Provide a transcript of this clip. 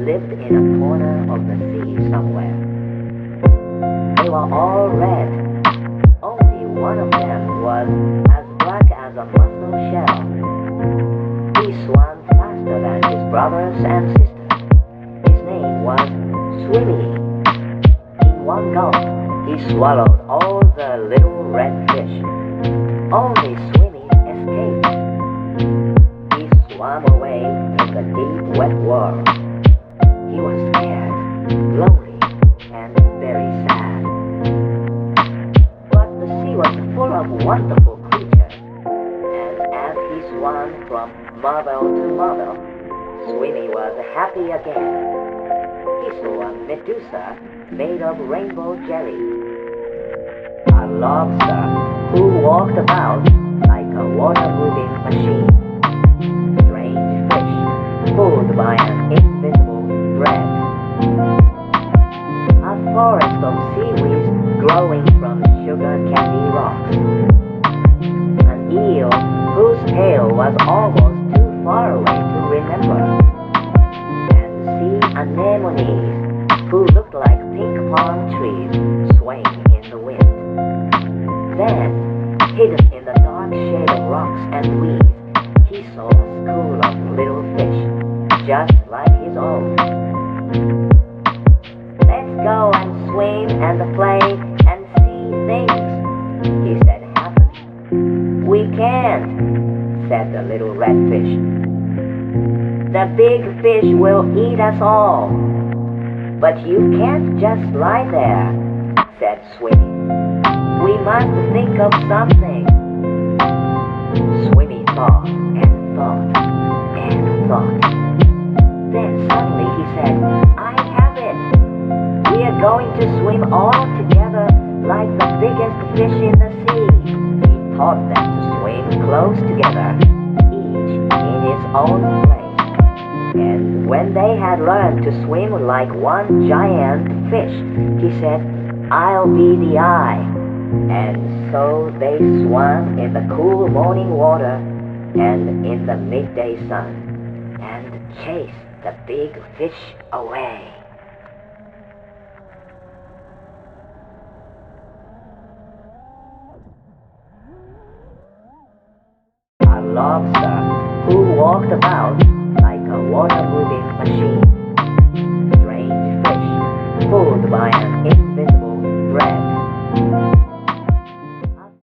lived in a corner of the sea somewhere. They were all red. Only one of them was as black as a mussel shell. He swam faster than his brothers and sisters. His name was Swimmy. In one gulp, he swallowed all the little red fish. Only Swimmy escaped. He swam away in the deep, wet world. He was scared, lonely, and very sad. But the sea was full of wonderful creatures, and as he swam from marvel to marvel, Swimmy was happy again. He saw a Medusa made of rainbow jelly, a lobster who walked about like a water-moving machine, strange fish pulled by an invisible thread, a forest of seaweeds growing from sugar candy rocks, an eel whose tail was almost too far away to remember, and sea anemones who looked like pink palm trees swaying in the wind. Then, hidden in the dark shade of rocks and weeds, he saw a school of little fish, just like his own. "Let's go and swim and play and see things," he said happily. "We can't," said the little red fish. "The big fish will eat us all." "But you can't just lie there," said Swimmy. "We must think of something." Swimmy thought and thought and thought. Then suddenly he said, "I have it! We are going to swim all together like the biggest fish in the sea." He taught them to swim close together, each in his own place. And when they had learned to swim like one giant fish, he said, "I'll be the eye." And so they swam in the cool morning water and in the midday sun, and chased the big fish away. A lobster who walked about like a water-moving machine,